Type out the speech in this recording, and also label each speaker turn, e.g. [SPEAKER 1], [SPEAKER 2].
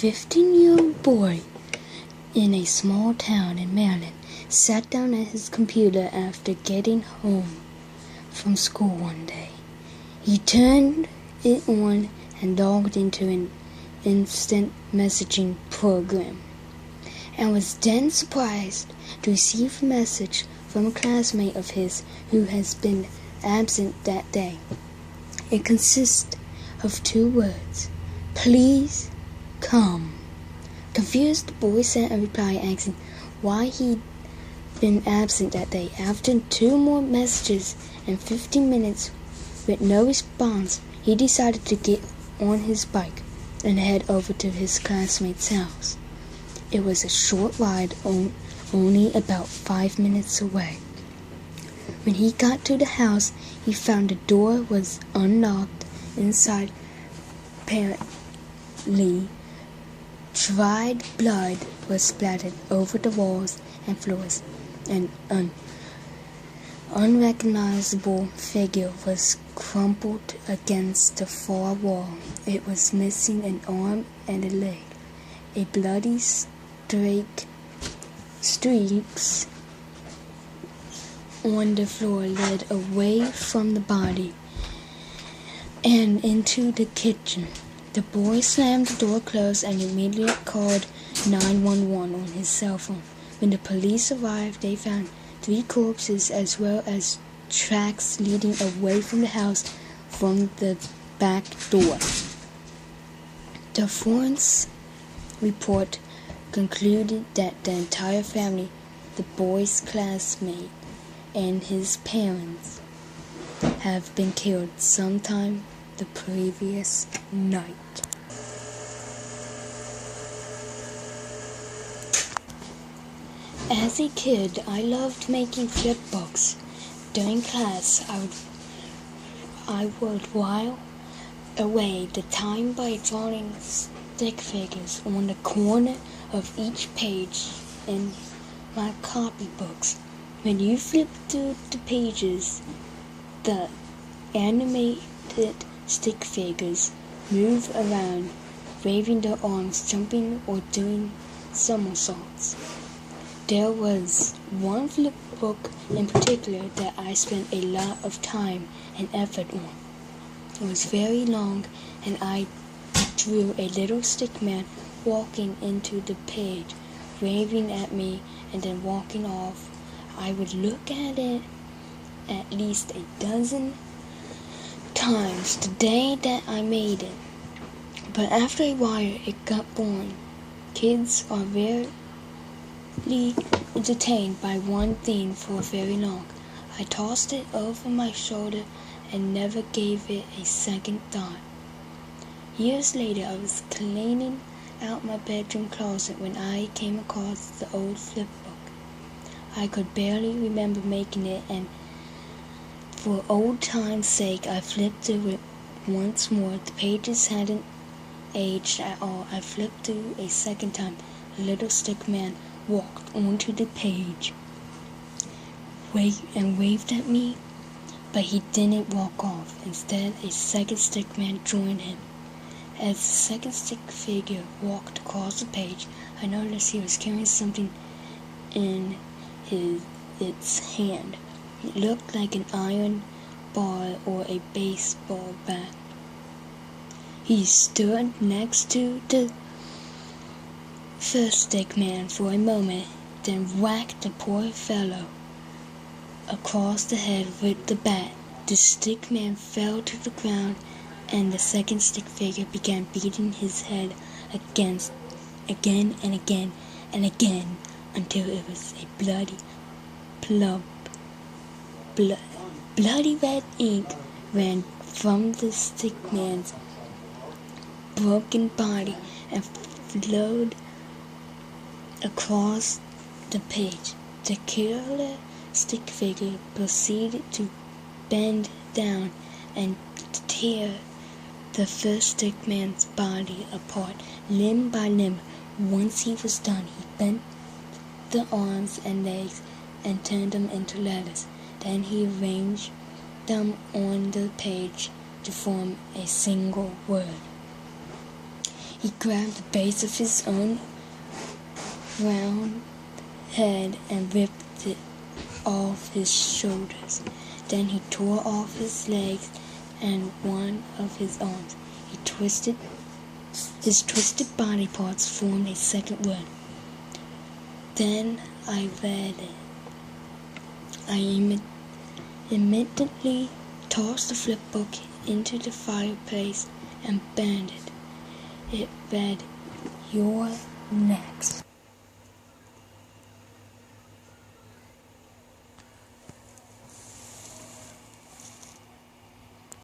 [SPEAKER 1] 15-year-old boy in a small town in Maryland sat down at his computer after getting home from school one day. He turned it on and logged into an instant messaging program, and was then surprised to receive a message from a classmate of his who has been absent that day. It consists of 2 words: "Please come." Confused, the boy sent a reply asking why he'd been absent that day. After 2 more messages and 15 minutes with no response, he decided to get on his bike and head over to his classmate's house. It was a short ride, only about 5 minutes away. When he got to the house, he found the door was unlocked. Inside, apparently, dried blood was splattered over the walls and floors, and an unrecognizable figure was crumpled against the far wall. It was missing an arm and a leg. A bloody streaks on the floor led away from the body and into the kitchen. The boy slammed the door closed and immediately called 911 on his cell phone. When the police arrived, they found 3 corpses as well as tracks leading away from the house from the back door. The forensic report concluded that the entire family, the boy's classmate, and his parents have been killed sometime the previous night. As a kid, I loved making flip books. During class, I would while away the time by drawing stick figures on the corner of each page in my copybooks. When you flip through the pages, the animated stick figures move around, waving their arms, jumping, or doing somersaults. There was one flip book in particular that I spent a lot of time and effort on. It was very long, and I drew a little stick man walking into the page, waving at me, and then walking off. I would look at it at least a dozen times the day that I made it. But after a while, it got boring. Kids are rarely entertained by one thing for very long. I tossed it over my shoulder and never gave it a second thought. Years later, I was cleaning out my bedroom closet when I came across the old flip book. I could barely remember making it, and for old time's sake, I flipped through it once more. The pages hadn't aged at all. I flipped through a second time. The little stick man walked onto the page and waved at me, but he didn't walk off. Instead, a second stick man joined him. As the second stick figure walked across the page, I noticed he was carrying something in its hand. It looked like an iron bar or a baseball bat. He stood next to the first stick man for a moment, then whacked the poor fellow across the head with the bat. The stick man fell to the ground, and the second stick figure began beating his head again and again and again until it was a bloody plump. Bloody red ink ran from the stick man's broken body and flowed across the page. The killer stick figure proceeded to bend down and tear the first stick man's body apart, limb by limb. Once he was done, he bent the arms and legs and turned them into letters. Then he arranged them on the page to form a single word. He grabbed the base of his own round head and ripped it off his shoulders. Then he tore off his legs and one of his arms. His twisted body parts formed a second word. Then I read it. I immediately tossed the flip book into the fireplace and burned it. It read, "You're next."